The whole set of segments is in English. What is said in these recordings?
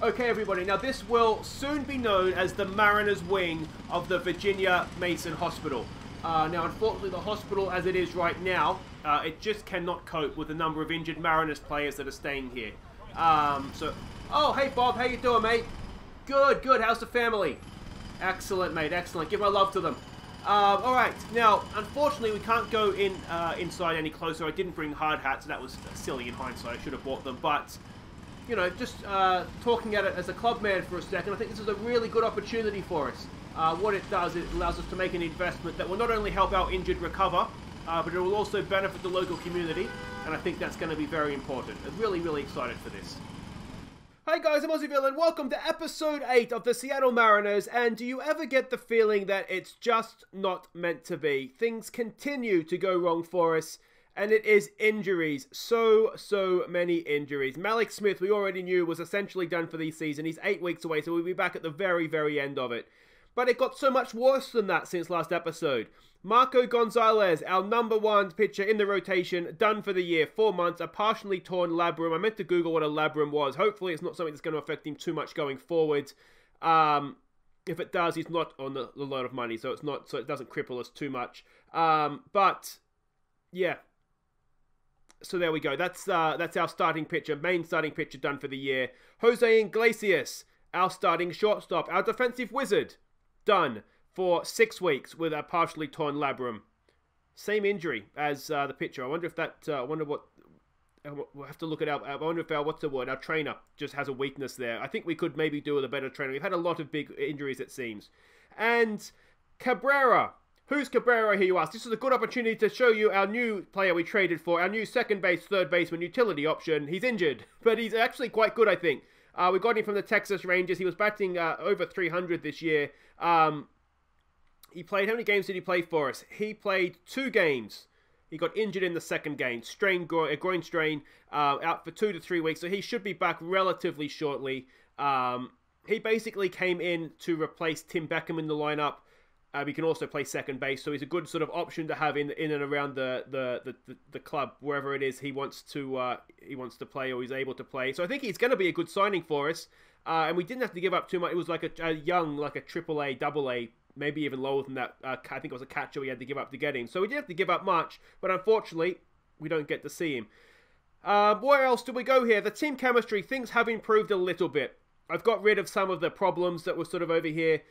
Okay, everybody, now this will soon be known as the Mariners wing of the Virginia Mason Hospital. Now, unfortunately, the hospital as it is right now, it just cannot cope with the number of injured Mariners players that are staying here. Oh, hey Bob, how you doing, mate? Good, good, how's the family? Excellent, mate, excellent. Give my love to them. Alright, now, unfortunately, we can't go inside any closer. I didn't bring hard hats, so that was silly in hindsight. I should have bought them, but you know, just talking at it as a club man for a second, I think this is a really good opportunity for us. What it does, it allows us to make an investment that will not only help our injured recover, but it will also benefit the local community, and I think that's going to be very important. I'm really, really excited for this. Hi guys, I'm Aussie and welcome to episode 8 of the Seattle Mariners, and do you ever get the feeling that it's just not meant to be? Things continue to go wrong for us. And it is injuries. So many injuries. Malik Smith, we already knew, was essentially done for the season. He's 8 weeks away, so we'll be back at the very end of it. But it got so much worse than that since last episode. Marco Gonzalez, our #1 pitcher in the rotation, done for the year. 4 months, a partially torn labrum. I meant to Google what a labrum was. Hopefully it's not something that's going to affect him too much going forward. If it does, he's not on a lot of money, so it doesn't cripple us too much. But yeah. So there we go. That's our starting pitcher, main starting pitcher done for the year. Jose Iglesias, our starting shortstop, our defensive wizard, done for 6 weeks with a partially torn labrum. Same injury as the pitcher. I wonder if that. We'll have to look it up. I wonder if our trainer just has a weakness there. I think we could maybe do with a better trainer. We've had a lot of big injuries, it seems. And Cabrera. Who's Cabrera, here you ask? This is a good opportunity to show you our new player we traded for, our new second base, third baseman utility option. He's injured, but he's actually quite good, I think. We got him from the Texas Rangers. He was batting over 300 this year. He played, how many games did he play for us? He played 2 games. He got injured in the second game, a groin strain, out for 2 to 3 weeks, so he should be back relatively shortly. He basically came in to replace Tim Beckham in the lineup. He can also play second base, so he's a good sort of option to have in and around the club, wherever it is he wants to play or he's able to play. So I think he's going to be a good signing for us, and we didn't have to give up too much. It was like a young, like a AAA, AA, maybe even lower than that. I think it was a catcher we had to give up to get him. So we didn't have to give up much, but unfortunately, we don't get to see him. Where else do we go here? The team chemistry, things have improved a little bit. I've got rid of some of the problems that were sort of over here,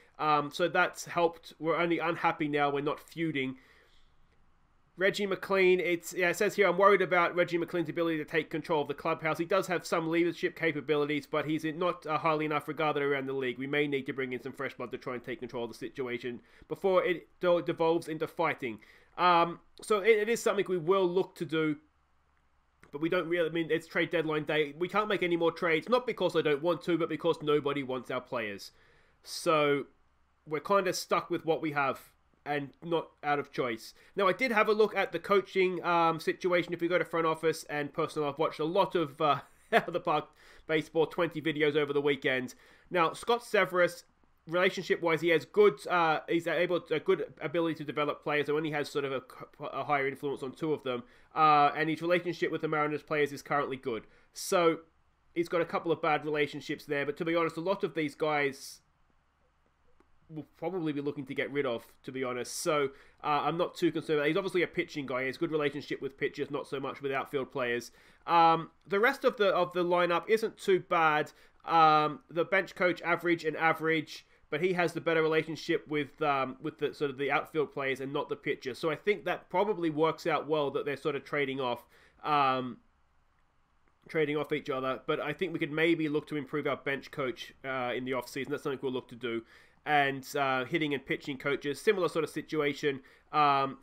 so that's helped. We're only unhappy now. We're not feuding. Reggie McLean, it says here, I'm worried about Reggie McLean's ability to take control of the clubhouse. He does have some leadership capabilities, but he's not highly enough regarded around the league. We may need to bring in some fresh blood to try and take control of the situation before it devolves into fighting. So it is something we will look to do. But we don't really, I mean, it's trade deadline day. We can't make any more trades, not because I don't want to, but because nobody wants our players. So we're kind of stuck with what we have and not out of choice. Now, I did have a look at the coaching situation. If you go to front office and personnel, I've watched a lot of Out of the Park Baseball 20 videos over the weekend. Now, Scott Severus, relationship-wise, he has good. He's a good ability to develop players. So only has sort of a higher influence on 2 of them, and his relationship with the Mariners players is currently good. So he's got a couple of bad relationships there. But to be honest, a lot of these guys will probably be looking to get rid of. To be honest, so I'm not too concerned. He's obviously a pitching guy. He has good relationship with pitchers, not so much with outfield players. The rest of the lineup isn't too bad. The bench coach average, but he has the better relationship with the sort of the outfield players and not the pitcher. So I think that probably works out well that they're sort of trading off each other. But I think we could maybe look to improve our bench coach in the off season. That's something we'll look to do. And hitting and pitching coaches, similar sort of situation.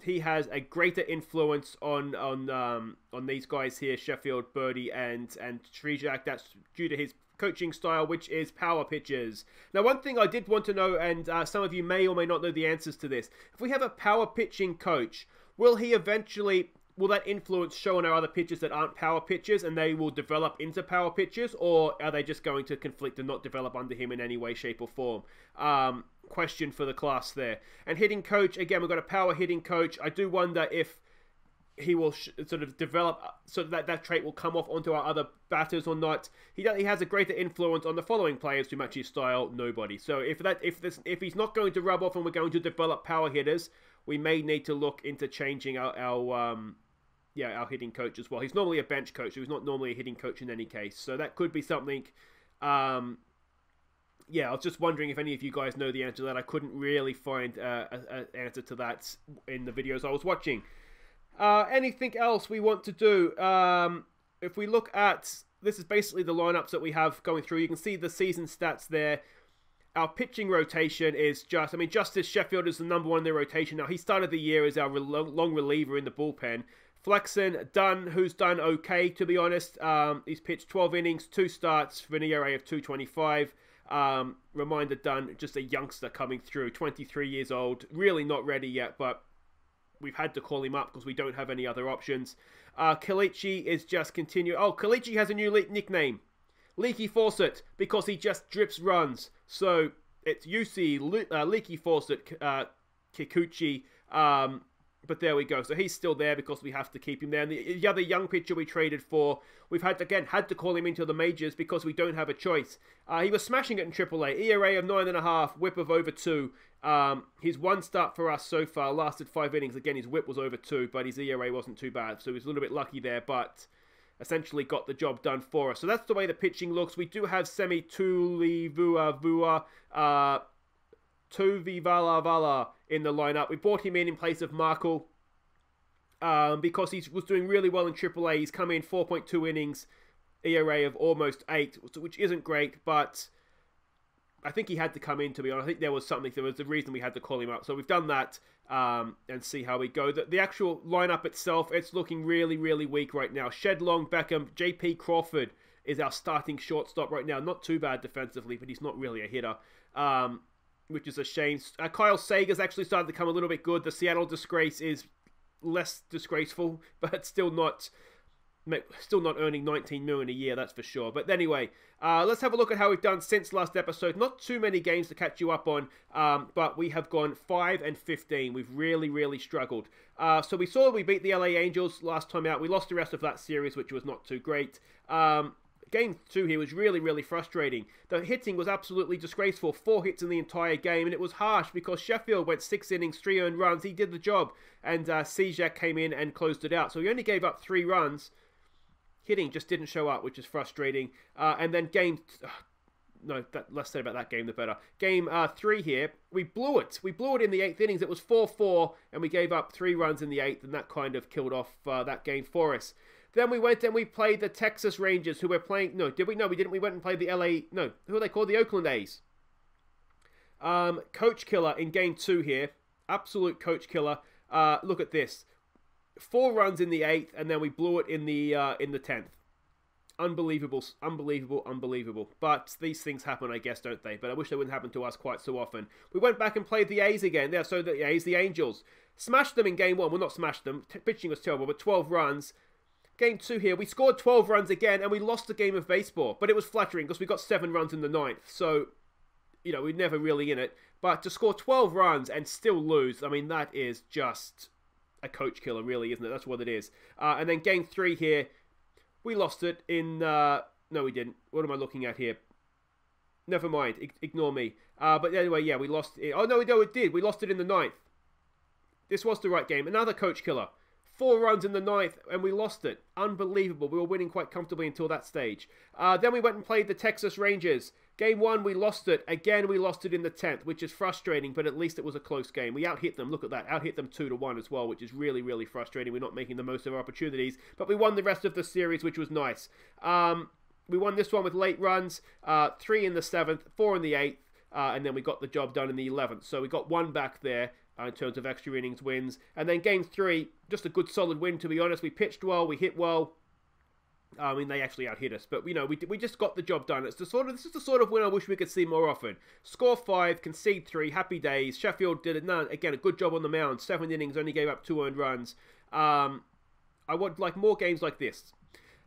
He has a greater influence on these guys here, Sheffield, Birdie, and Trizak. That's due to his coaching style, which is power pitchers. Now, one thing I did want to know, and some of you may or may not know the answers to this. If we have a power pitching coach, will that influence show on our other pitchers that aren't power pitchers and they will develop into power pitchers, or are they just going to conflict and not develop under him in any way, shape, or form? Question for the class there. And hitting coach, again, we've got a power hitting coach. I do wonder if he will sort of develop so that trait will come off onto our other batters or not. He has a greater influence on the following players to match his style. Nobody. So if he's not going to rub off and we're going to develop power hitters, we may need to look into changing our hitting coach as well. He's normally a bench coach, so he's not normally a hitting coach in any case. So that could be something. I was just wondering if any of you guys know the answer to that. I couldn't really find an answer to that in the videos I was watching. Anything else we want to do? If we look at, this is basically the lineups that we have going through. You can see the season stats there. Our pitching rotation is Justice Sheffield is the #1 in their rotation. Now, he started the year as our long reliever in the bullpen. Flexen, Dunn, who's done okay, to be honest. He's pitched 12 innings, 2 starts for an ERA of 2.25. Reminder, Dunn, just a youngster coming through, 23 years old. Really not ready yet, but we've had to call him up because we don't have any other options. Kalichi is just continuing. Oh, Kalichi has a new nickname. Leaky Faucet, because he just drips runs. So it's UC Leaky Faucet Kikuchi. But there we go. So he's still there because we have to keep him there. And the other young pitcher we traded for, we've had to call him into the majors because we don't have a choice. He was smashing it in AAA. ERA of 9.5, whip of over 2. His one start for us so far lasted 5 innings. Again, his whip was over 2, but his ERA wasn't too bad. So he was a little bit lucky there, but essentially got the job done for us. So that's the way the pitching looks. We do have Semi Tulivuavua, Tuvivala in the lineup. We brought him in place of Markle because he was doing really well in AAA. He's come in 4.2 innings, ERA of almost 8, which isn't great, but I think he had to come in, to be honest. I think there was a reason we had to call him up. So we've done that and see how we go. The actual lineup itself, it's looking really, really weak right now. Shedlong, Beckham, JP Crawford is our starting shortstop right now. Not too bad defensively, but he's not really a hitter, which is a shame. Kyle Sager's actually started to come a little bit good. The Seattle disgrace is less disgraceful, but still not earning $19 million a year, that's for sure. But anyway, let's have a look at how we've done since last episode. Not too many games to catch you up on, but we have gone 5-15. We've really, really struggled. So we saw we beat the LA Angels last time out. We lost the rest of that series, which was not too great. Game 2 here was really, really frustrating. The hitting was absolutely disgraceful. 4 hits in the entire game, and it was harsh because Sheffield went 6 innings, 3 earned runs. He did the job, and Cizek came in and closed it out. So he only gave up 3 runs. Hitting just didn't show up, which is frustrating. And then less said about that game, the better. Game 3 here, we blew it. We blew it in the 8th innings. It was 4-4, and we gave up 3 runs in the 8th, and that kind of killed off that game for us. Then we went and we played the Texas Rangers, who were playing... No, did we? No, we didn't. We went and played the LA... No, who are they called? The Oakland A's. Coach killer in game 2 here. Absolute coach killer. Look at this. 4 runs in the 8th, and then we blew it in the 10th. Unbelievable, unbelievable, unbelievable. But these things happen, I guess, don't they? But I wish they wouldn't happen to us quite so often. We went back and played the A's again. Yeah, so the A's, the Angels. Smashed them in game 1. Well, not smashed them. Pitching was terrible, but 12 runs. Game 2 here, we scored 12 runs again, and we lost the game of baseball. But it was flattering because we got 7 runs in the 9th. So, we're never really in it. But to score 12 runs and still lose, I mean, that is just a coach killer, really, isn't it? That's what it is. And then game 3 here, we lost it in... no, we didn't. What am I looking at here? Never mind. Ignore me. But anyway, yeah, we lost it. Oh, no, it did. We lost it in the 9th. This was the right game. Another coach killer. 4 runs in the 9th, and we lost it. Unbelievable. We were winning quite comfortably until that stage. Then we went and played the Texas Rangers. Game 1, we lost it. Again, we lost it in the 10th, which is frustrating, but at least it was a close game. We out-hit them. Look at that. Out-hit them 2-1 as well, which is really, really frustrating. We're not making the most of our opportunities, but we won the rest of the series, which was nice. We won this one with late runs, 3 in the 7th, 4 in the 8th, and then we got the job done in the 11th. So we got 1 back there. In terms of extra innings wins. And then game 3, just a good solid win, to be honest. We pitched well, we hit well. I mean, they actually out-hit us, but we just got the job done. This is the sort of win I wish we could see more often. Score 5, concede 3, happy days. Sheffield did it. Again, a good job on the mound. 7 innings, only gave up 2 earned runs. I would like more games like this.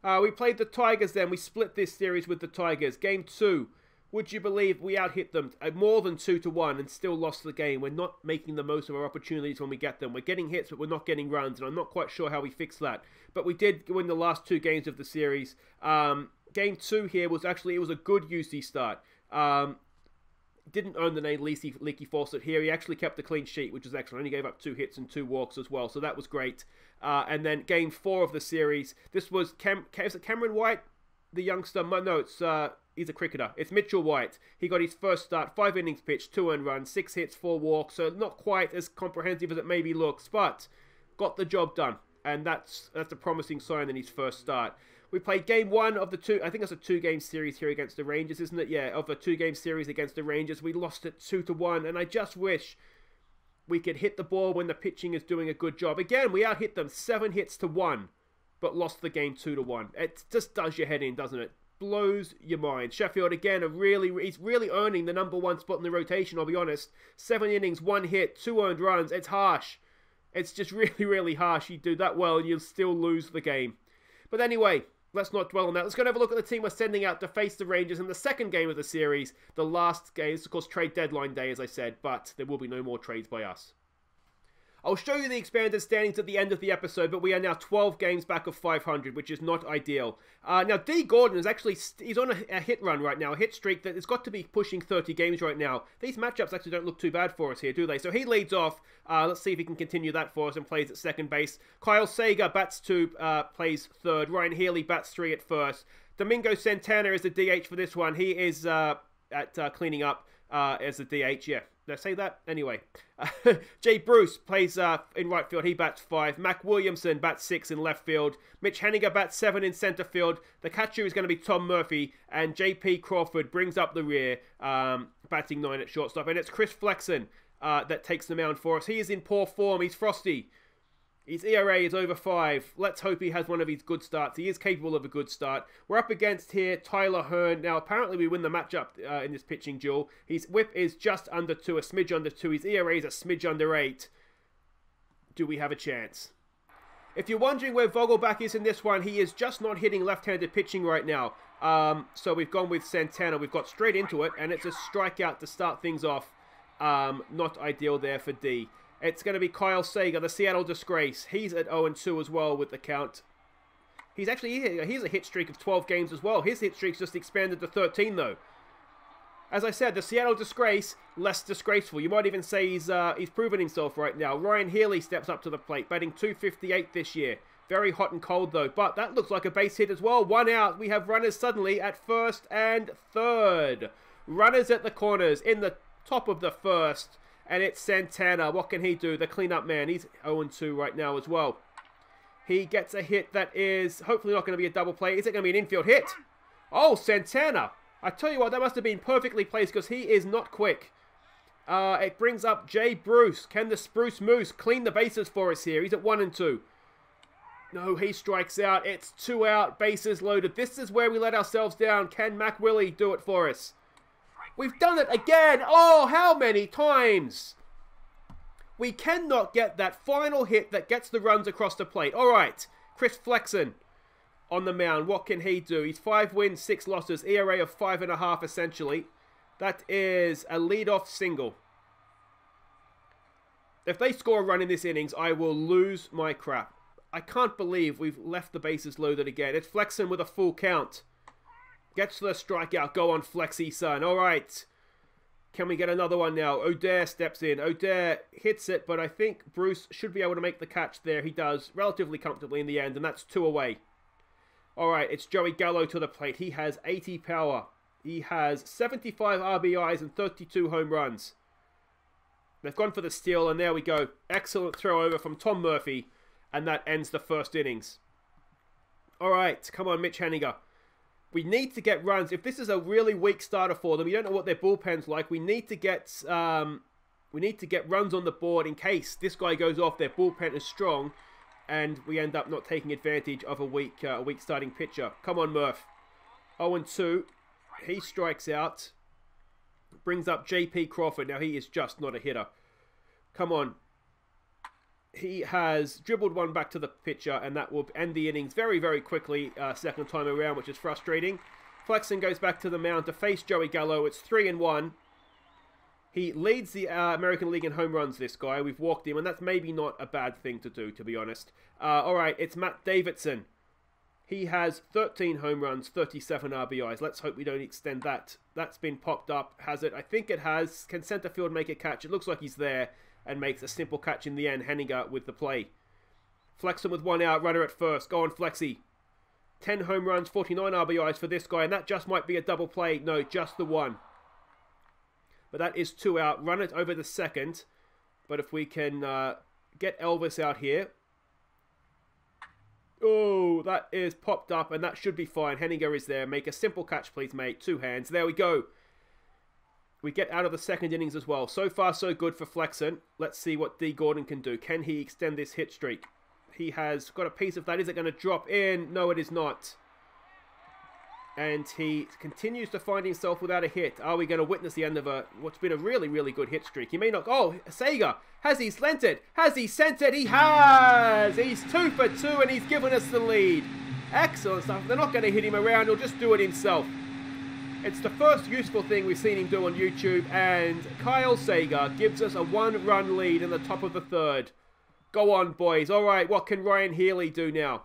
We played the Tigers then. We split this series with the Tigers. Game 2. Would you believe we out-hit them more than 2-1 and still lost the game? We're not making the most of our opportunities when we get them. We're getting hits, but we're not getting runs, and I'm not quite sure how we fix that. But we did win the last 2 games of the series. Game 2 here was actually, it was a good UC start. Didn't own the name Leaky Fawcett here. He actually kept a clean sheet, which was excellent. Only gave up 2 hits and 2 walks as well, so that was great. And then game 4 of the series, this was is it Cameron White, the youngster? No, it's he's a cricketer. It's Mitchell White. He got his first start, 5 innings pitched, 2 earned runs, 6 hits, 4 walks. So not quite as comprehensive as it maybe looks, but got the job done. And that's a promising sign in his first start. We played game 1 of the 2. I think it's a 2-game series here against the Rangers, isn't it? Yeah, of a 2-game series against the Rangers. We lost it 2-1, and I just wish we could hit the ball when the pitching is doing a good job. Again, we out-hit them 7 hits to 1, but lost the game 2-1. It just does your head in, doesn't it? Blows your mind. Sheffield, again, he's really earning the #1 spot in the rotation, I'll be honest. 7 innings, 1 hit, 2 earned runs. It's harsh. It's just really, really harsh. You do that well and you'll still lose the game. But anyway, let's not dwell on that. Let's go and have a look at the team we're sending out to face the Rangers in the second game of the series. The last game. This is, of course, trade deadline day, as I said, but there will be no more trades by us. I'll show you the expanded standings at the end of the episode, but we are now 12 games back of 500, which is not ideal. Now, D. Gordon is actually, he's on a hit run right now, a hit streak that has got to be pushing 30 games right now. These matchups actually don't look too bad for us here, do they? So he leads off. Let's see if he can continue that for us and plays at second base. Kyle Sager bats 2, plays third. Ryan Healy bats 3 at first. Domingo Santana is the DH for this one. He is at cleaning up as the DH, yeah. Did I say that? Anyway. Jay Bruce plays in right field. He bats 5. Mac Williamson bats 6 in left field. Mitch Henniger bats 7 in center field. The catcher is going to be Tom Murphy. And J.P. Crawford brings up the rear, batting 9 at shortstop. And it's Chris Flexen that takes the mound for us. He is in poor form. He's frosty. His ERA is over 5. Let's hope he has one of his good starts. He is capable of a good start. We're up against here Tyler Hearn. Now, apparently we win the matchup in this pitching duel. His whip is just under 2, a smidge under 2. His ERA is a smidge under 8. Do we have a chance? If you're wondering where Vogelbach is in this one, he is just not hitting left-handed pitching right now. So we've gone with Santana. We've got straight into it, and it's a strikeout to start things off. Not ideal there for D. It's going to be Kyle Sager, the Seattle disgrace. He's at 0-2 as well with the count. He's a hit streak of 12 games as well. His hit streak's just expanded to 13 though. As I said, the Seattle disgrace, less disgraceful. You might even say he's proven himself right now. Ryan Healy steps up to the plate, batting .258 this year. Very hot and cold though, but that looks like a base hit as well. 1 out. We have runners suddenly at first and third. Runners at the corners in the top of the first. And it's Santana. What can he do? The cleanup man. He's 0-2 right now as well. He gets a hit that is hopefully not going to be a double play. Is it going to be an infield hit? Oh, Santana. I tell you what, that must have been perfectly placed because he is not quick. It brings up Jay Bruce. Can the Spruce Moose clean the bases for us here? He's at 1-2. No, he strikes out. It's 2 out. Bases loaded. This is where we let ourselves down. Can Mac Willie do it for us? We've done it again! Oh, how many times? We cannot get that final hit that gets the runs across the plate. Alright, Chris Flexen on the mound. What can he do? He's 5 wins, 6 losses, ERA of 5.5 essentially. That is a leadoff single. If they score a run in this innings, I will lose my crap. I can't believe we've left the bases loaded again. It's Flexen with a full count. Gets the strikeout. Go on, Flexy, son. All right. Can we get another one now? O'Dare steps in. O'Dare hits it, but I think Bruce should be able to make the catch there. He does relatively comfortably in the end, and that's 2 away. All right, it's Joey Gallo to the plate. He has 80 power. He has 75 RBIs and 32 home runs. They've gone for the steal, and there we go. Excellent throw over from Tom Murphy, and that ends the first innings. All right, come on, Mitch Henniger. We need to get runs. If this is a really weak starter for them, we don't know what their bullpen's like. We need to get runs on the board in case this guy goes off. Their bullpen is strong, and we end up not taking advantage of a weak starting pitcher. Come on, Murph. 0-2. He strikes out. Brings up J.P. Crawford. Now he is just not a hitter. Come on. He has dribbled one back to the pitcher, and that will end the innings very, very quickly, second time around, which is frustrating. Flexen goes back to the mound to face Joey Gallo. It's 3-1. He leads the American League in home runs, this guy. We've walked him, and that's maybe not a bad thing to do, to be honest. All right, it's Matt Davidson. He has 13 home runs, 37 RBIs. Let's hope we don't extend that. That's been popped up. Has it? I think it has. Can center field make a catch? It looks like he's there and makes a simple catch in the end. Henninger with the play. Flexen with 1 out, runner at first. Go on, Flexi. 10 home runs, 49 RBIs for this guy, and that just might be a double play. No, just the one. But that is 2 out. Run it over the second. But if we can get Elvis out here. Oh, that is popped up, and that should be fine. Henninger is there. Make a simple catch, please, mate. 2 hands. There we go. We get out of the second innings as well. So far, so good for Flexen. Let's see what D. Gordon can do. Can he extend this hit streak? He has got a piece of that. Is it going to drop in? No, it is not. And he continues to find himself without a hit. Are we going to witness the end of what's been a really, really good hit streak? He may not... Oh, Sega! Has he sent it? Has he sent it? He has! He's 2 for 2 and he's given us the lead. Excellent stuff. They're not going to hit him around. He'll just do it himself. It's the first useful thing we've seen him do on YouTube. And Kyle Sega gives us a 1-run lead in the top of the third. Go on, boys. All right, what can Ryan Healy do now?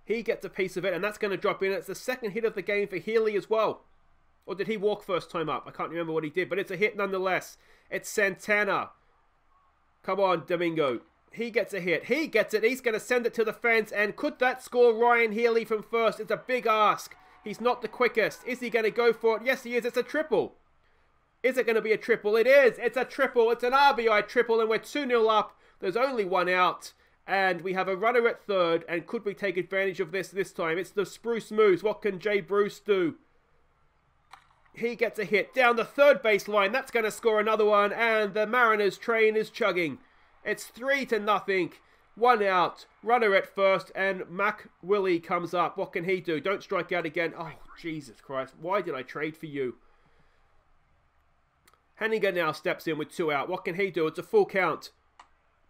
He gets a piece of it, and that's going to drop in. It's the second hit of the game for Healy as well. Or did he walk first time up? I can't remember what he did, but it's a hit nonetheless. It's Santana. Come on, Domingo. He gets a hit. He gets it. He's going to send it to the fence, and could that score Ryan Healy from first? It's a big ask. He's not the quickest. Is he going to go for it? Yes, he is. It's a triple. Is it going to be a triple? It is. It's a triple. It's an RBI triple, and we're 2-0 up. There's only 1 out. And we have a runner at third, and could we take advantage of this time? It's the Spruce Moose. What can Jay Bruce do? He gets a hit down the third baseline. That's going to score another one, and the Mariners train is chugging. It's 3-0. 1 out. Runner at first, and Mac Willie comes up. What can he do? Don't strike out again. Oh, Jesus Christ. Why did I trade for you? Henninger now steps in with 2 out. What can he do? It's a full count.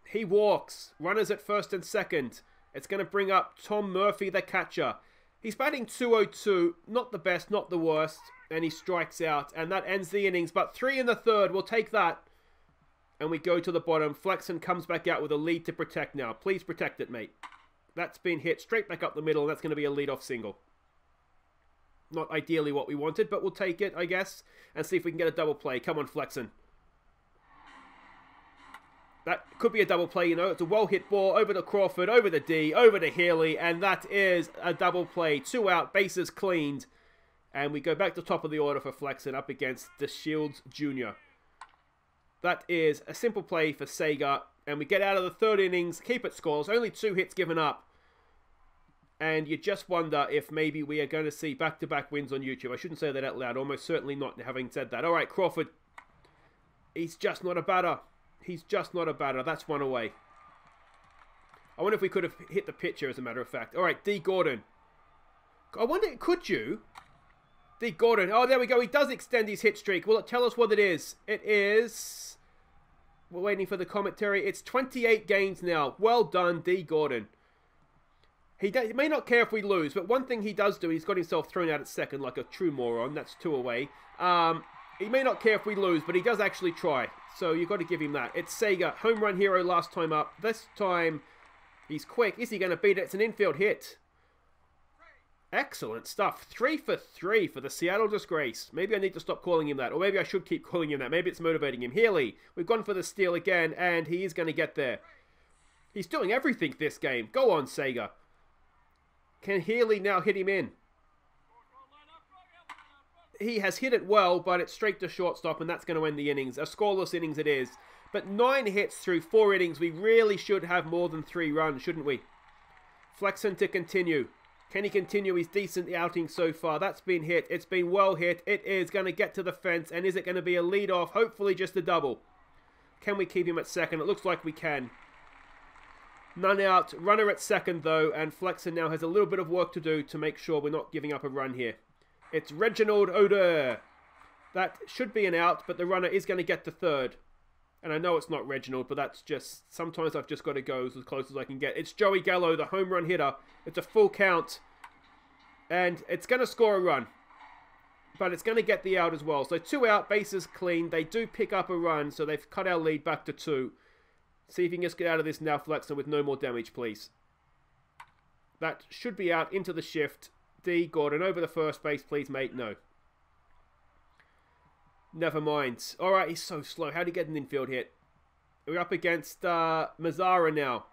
He walks. Runners at first and second. It's going to bring up Tom Murphy, the catcher. He's batting .202. Not the best, not the worst. And he strikes out. And that ends the innings. But 3 in the third. We'll take that. And we go to the bottom. Flexen comes back out with a lead to protect now. Please protect it, mate. That's been hit straight back up the middle. And that's going to be a leadoff single. Not ideally what we wanted, but we'll take it, I guess. And see if we can get a double play. Come on, Flexen. That could be a double play, you know. It's a well-hit ball over to Crawford, over to D, over to Healy, and that is a double play. 2 out, bases cleaned. And we go back to top of the order for Flexen up against DeShields Jr. That is a simple play for Sega. And we get out of the third innings, keep it scoreless. Only 2 hits given up. And you just wonder if maybe we are going to see back-to-back wins on YouTube. I shouldn't say that out loud. Almost certainly not, having said that. All right, Crawford. He's just not a batter. He's just not a batter. That's 1 away. I wonder if we could have hit the pitcher, as a matter of fact. All right, D. Gordon. I wonder, could you? D. Gordon. Oh, there we go. He does extend his hit streak. Will it tell us what it is? It is... We're waiting for the commentary. It's 28 games now. Well done, D. Gordon. He may not care if we lose, but one thing he does do, he's got himself thrown out at second like a true moron. That's 2 away. He may not care if we lose, but he does actually try. So you've got to give him that. It's Sega, home run hero last time up. This time, he's quick. Is he going to beat it? It's an infield hit. Excellent stuff. 3 for 3 for the Seattle Disgrace. Maybe I need to stop calling him that. Or maybe I should keep calling him that. Maybe it's motivating him. Healy, we've gone for the steal again, and he is going to get there. He's doing everything this game. Go on, Sega. Can Healy now hit him in? He has hit it well, but it's straight to shortstop, and that's going to end the innings. A scoreless innings it is. But 9 hits through 4 innings. We really should have more than 3 runs, shouldn't we? Flexen to continue. Can he continue his decent outing so far? That's been hit. It's been well hit. It is going to get to the fence, and is it going to be a lead-off? Hopefully just a double. Can we keep him at second? It looks like we can. None out. Runner at second, though, and Flexen now has a little bit of work to do to make sure we're not giving up a run here. It's Reginald Oder. That should be an out, but the runner is going to get to third. And I know it's not Reginald, but that's just... Sometimes I've just got to go as close as I can get. It's Joey Gallo, the home run hitter. It's a full count. And it's going to score a run. But it's going to get the out as well. So 2 out, bases clean. They do pick up a run, so they've cut our lead back to 2. See if you can just get out of this now, Flexen, with no more damage, please. That should be out into the shift. D. Gordon over the first base, please, mate. No. Never mind. Alright, he's so slow. How'd he get an infield hit? We're up against Mazzara now.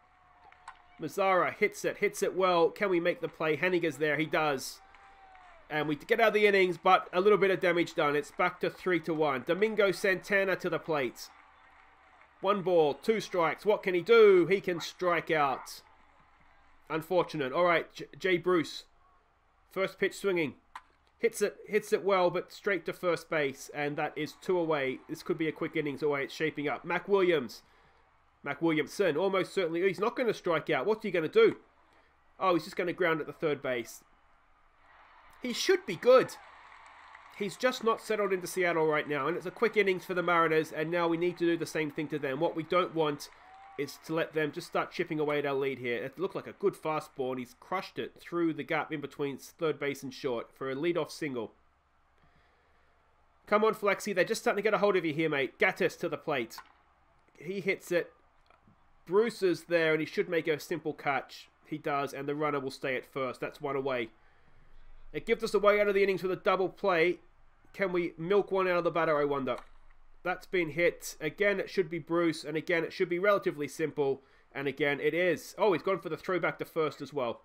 Mazzara hits it well. Can we make the play? Henniger's there. He does. And we get out of the innings, but a little bit of damage done. It's back to 3-1. Domingo Santana to the plate. 1 ball, 2 strikes. What can he do? He can strike out. Unfortunate. All right, Jay Bruce. First pitch swinging. Hits it well, but straight to first base. And that is 2 away. This could be a quick innings away. It's shaping up. Mac Williamson, almost certainly. He's not going to strike out. What's he going to do? Oh, he's just going to ground at the third base. He should be good. He's just not settled into Seattle right now. And it's a quick innings for the Mariners. And now we need to do the same thing to them. What we don't want is to let them just start chipping away at our lead here. It looked like a good fastball. And he's crushed it through the gap in between third base and short for a leadoff single. Come on, Flexi. They're just starting to get a hold of you here, mate. Gattis to the plate. He hits it. Bruce is there, and he should make a simple catch. He does, and the runner will stay at first. That's 1 away. It gives us a way out of the innings with a double play. Can we milk one out of the batter, I wonder? That's been hit. Again, it should be Bruce, and again, it should be relatively simple. And again, it is. Oh, he's gone for the throwback to first as well.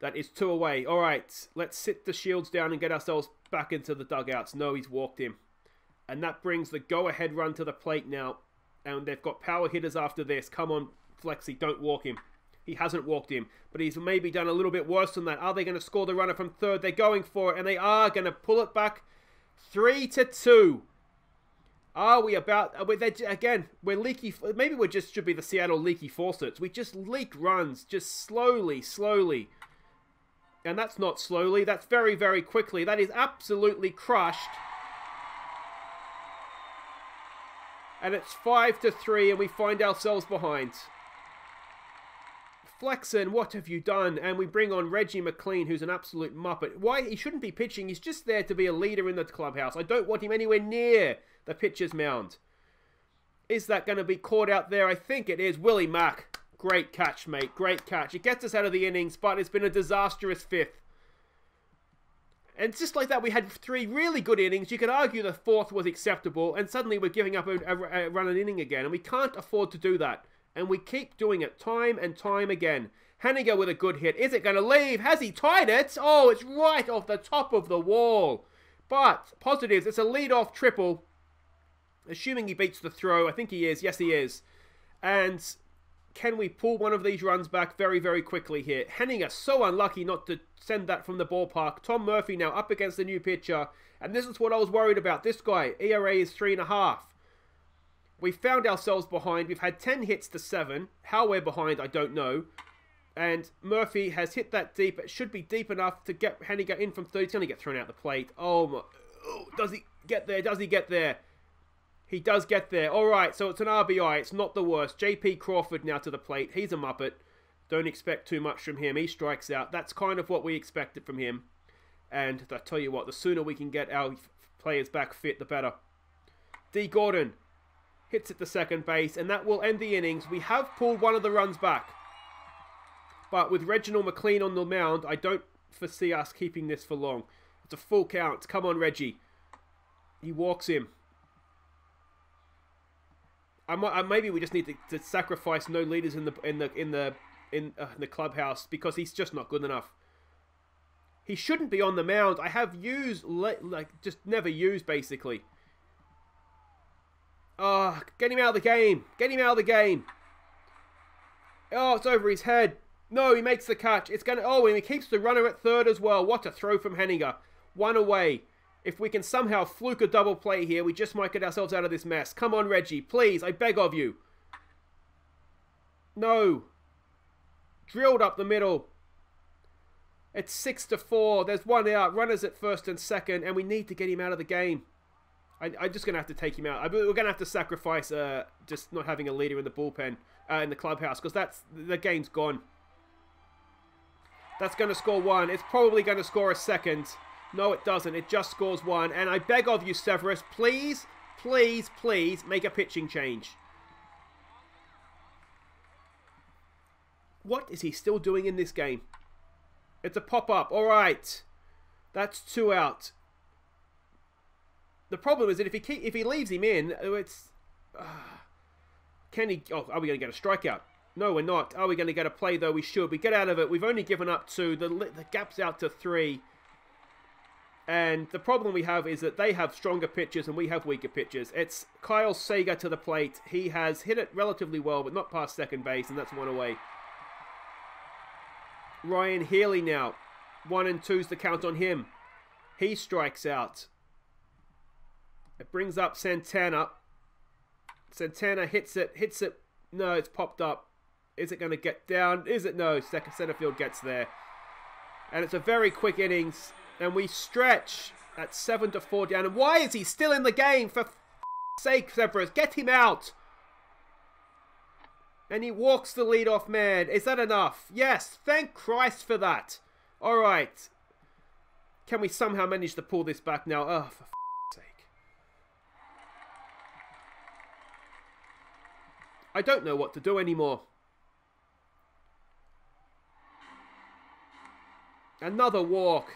That is 2 away. All right, let's sit the Shields down and get ourselves back into the dugouts. No, he's walked him. And that brings the go-ahead run to the plate now. And they've got power hitters after this. Come on, Flexi, don't walk him. He hasn't walked him, but he's maybe done a little bit worse than that. Are they going to score the runner from third? They're going for it, and they are going to pull it back 3-2. Are we about... Again, we're leaky... Maybe we just should be the Seattle leaky faucets. We just leak runs, just slowly. And that's not slowly. That's very, very quickly. That is absolutely crushed. And it's 5-3, and we find ourselves behind. Flexen, what have you done? And we bring on Reggie McLean, who's an absolute muppet. Why? He shouldn't be pitching. He's just there to be a leader in the clubhouse. I don't want him anywhere near the pitcher's mound. Is that going to be caught out there? I think it is. Willie Mack. Great catch, mate. Great catch. It gets us out of the innings, but it's been a disastrous 5th. And just like that, we had 3 really good innings. You could argue the 4th was acceptable, and suddenly we're giving up a run an inning again. And we can't afford to do that. And we keep doing it time and time again. Henniger with a good hit. Is it going to leave? Has he tied it? Oh, it's right off the top of the wall. But positives, it's a lead-off triple. Assuming he beats the throw. I think he is. Yes, he is. And can we pull one of these runs back very, very quickly here? Henniger so unlucky not to send that from the ballpark. Tom Murphy now up against the new pitcher. And this is what I was worried about. This guy, ERA is 3.5. We found ourselves behind. We've had 10 hits to 7. How we're behind, I don't know. And Murphy has hit that deep. It should be deep enough to get Henniger in from third. He's going to get thrown out the plate. Oh, my. Oh, does he get there? Does he get there? He does get there. All right, so it's an RBI. It's not the worst. J.P. Crawford now to the plate. He's a muppet. Don't expect too much from him. He strikes out. That's kind of what we expected from him. And I tell you what, the sooner we can get our players back fit, the better. D. Gordon hits it to second base, and that will end the innings. We have pulled one of the runs back. But with Reginald McLean on the mound, I don't foresee us keeping this for long. It's a full count. Come on, Reggie. He walks him. Maybe we just need to sacrifice no leaders in the clubhouse because he's just not good enough. He shouldn't be on the mound. I have used, just never used, basically. Oh, get him out of the game. Get him out of the game. Oh, it's over his head. No, he makes the catch. It's gonna. Oh, and he keeps the runner at third as well. What a throw from Henniger. 1 away. If we can somehow fluke a double play here, we just might get ourselves out of this mess. Come on, Reggie. Please, I beg of you. No. Drilled up the middle. It's 6-4. There's 1 out. Runners at first and second, and we need to get him out of the game. I'm just going to have to take him out. We're going to have to sacrifice just not having a leader in the bullpen, in the clubhouse, because the game's gone. That's going to score 1. It's probably going to score a second. No, it doesn't. It just scores 1. And I beg of you, Severus, please, please, please make a pitching change. What is he still doing in this game? It's a pop-up. All right. That's 2 out. The problem is that if he leaves him in, it's... can he... Oh, are we going to get a strikeout? No, we're not. Are we going to get a play, though? We should. We get out of it. We've only given up 2. The gap's out to 3. And the problem we have is that they have stronger pitchers and we have weaker pitchers. It's Kyle Sager to the plate. He has hit it relatively well, but not past second base, and that's 1 away. Ryan Healy now. 1 and 2's the count on him. He strikes out. It brings up Santana. Santana hits it. No, it's popped up. Is it going to get down? Is it? No. Center field gets there. And it's a very quick innings. And we stretch at 7-4 down. And why is he still in the game? For sake, Severus, get him out. And he walks the leadoff man. Is that enough? Yes. Thank Christ for that. All right. Can we somehow manage to pull this back now? Oh, for sake. I don't know what to do anymore. Another walk.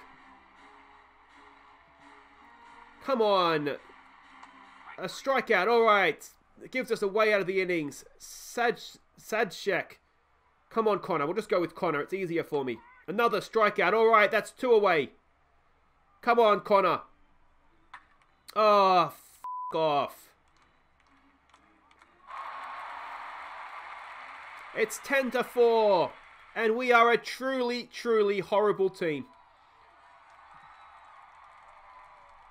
Come on. A strikeout. All right. It gives us a way out of the innings. Sadshek. Come on, Connor. We'll just go with Connor. It's easier for me. Another strikeout. All right. That's 2 away. Come on, Connor. Oh, f*** off. It's 10-4. And we are a truly, truly horrible team.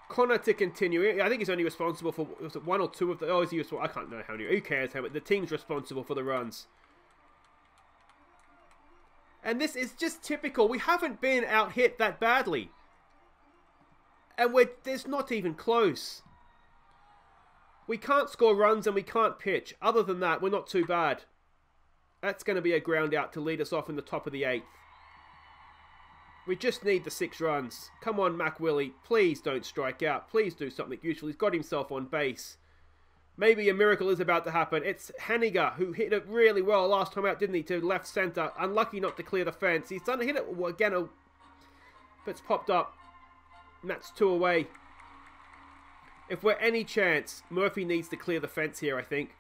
Connor to continue. I think he's only responsible for 1 or 2 of the... Oh, is he responsible? I can't know how many. Who cares how many? The team's responsible for the runs. And this is just typical. We haven't been out-hit that badly. And there's not even close. We can't score runs and we can't pitch. Other than that, we're not too bad. That's going to be a ground out to lead us off in the top of the 8th. We just need the 6 runs. Come on, Mac Willie. Please don't strike out. Please do something useful. He's got himself on base. Maybe a miracle is about to happen. It's Haniger, who hit it really well last time out, didn't he? To left center. Unlucky not to clear the fence. He's done hit it again, but it's popped up. And that's 2 away. If we're any chance, Murphy needs to clear the fence here, I think.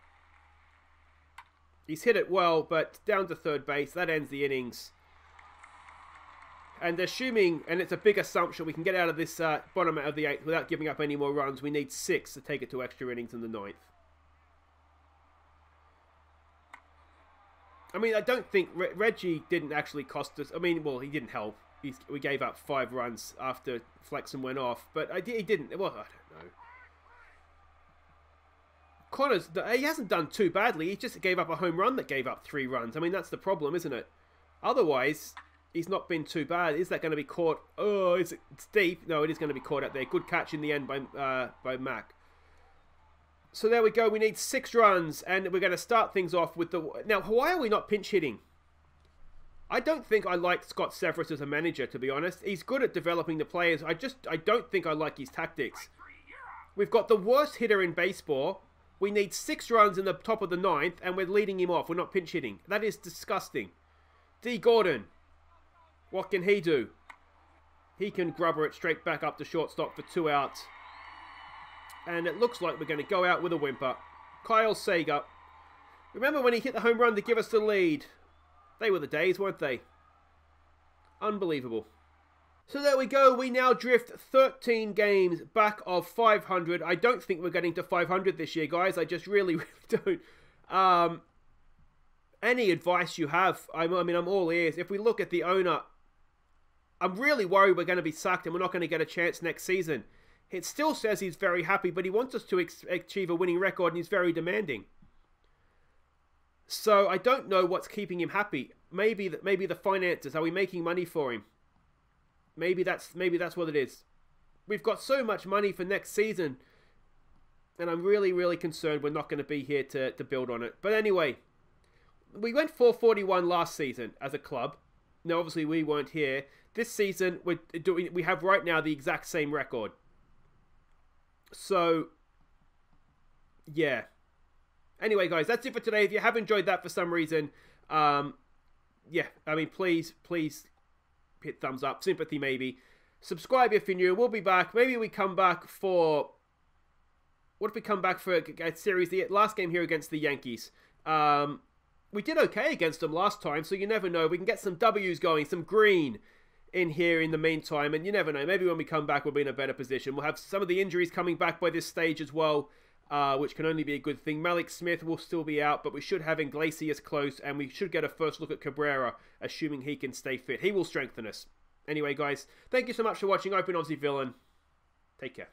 He's hit it well, but down to third base. That ends the innings. And assuming, and it's a big assumption, we can get out of this bottom of the 8th without giving up any more runs, we need 6 to take it to extra innings in the 9th. I mean, I don't think Reggie didn't actually cost us. I mean, well, he didn't help. We gave up 5 runs after Flexen went off, but he didn't. Well, I don't know. Connor's, he hasn't done too badly. He just gave up a home run that gave up 3 runs. I mean, that's the problem, isn't it? Otherwise, he's not been too bad. Is that going to be caught? Oh, it's deep. No, it is going to be caught out there. Good catch in the end by Mac. So there we go. We need 6 runs, and we're going to start things off with the... Now, why are we not pinch hitting? I don't think I like Scott Severus as a manager, to be honest. He's good at developing the players. I don't think I like his tactics. We've got the worst hitter in baseball. We need 6 runs in the top of the 9th, and we're leading him off. We're not pinch hitting. That is disgusting. D. Gordon. What can he do? He can grubber it straight back up to shortstop for 2 outs. And it looks like we're going to go out with a whimper. Kyle Sager. Remember when he hit the home run to give us the lead? They were the days, weren't they? Unbelievable. So there we go. We now drift 13 games back of 500. I don't think we're getting to 500 this year, guys. I just really, really don't. Any advice you have? I mean, I'm all ears. If we look at the owner, I'm really worried we're going to be sacked and we're not going to get a chance next season. It still says he's very happy, but he wants us to achieve a winning record and he's very demanding. So I don't know what's keeping him happy. Maybe the finances. Are we making money for him? Maybe that's what it is. We've got so much money for next season, and I'm really, really concerned we're not going to be here to build on it. But anyway, we went 441 last season as a club. Now, obviously, we weren't here. This season, we have right now the exact same record. So, yeah. Anyway, guys, that's it for today. If you have enjoyed that for some reason, yeah, I mean, please hit thumbs up, sympathy maybe. Subscribe if you're new. We'll be back. Maybe we come back for... What if we come back for a series, the last game here against the Yankees? We did okay against them last time, so you never know. We can get some W's going, some green in here in the meantime, and you never know. Maybe when we come back, we'll be in a better position. We'll have some of the injuries coming back by this stage as well, which can only be a good thing. Malik Smith will still be out, but we should have Iglesias close, and we should get a first look at Cabrera, assuming he can stay fit. He will strengthen us. Anyway, guys, thank you so much for watching. I've been Aussie Villain. Take care.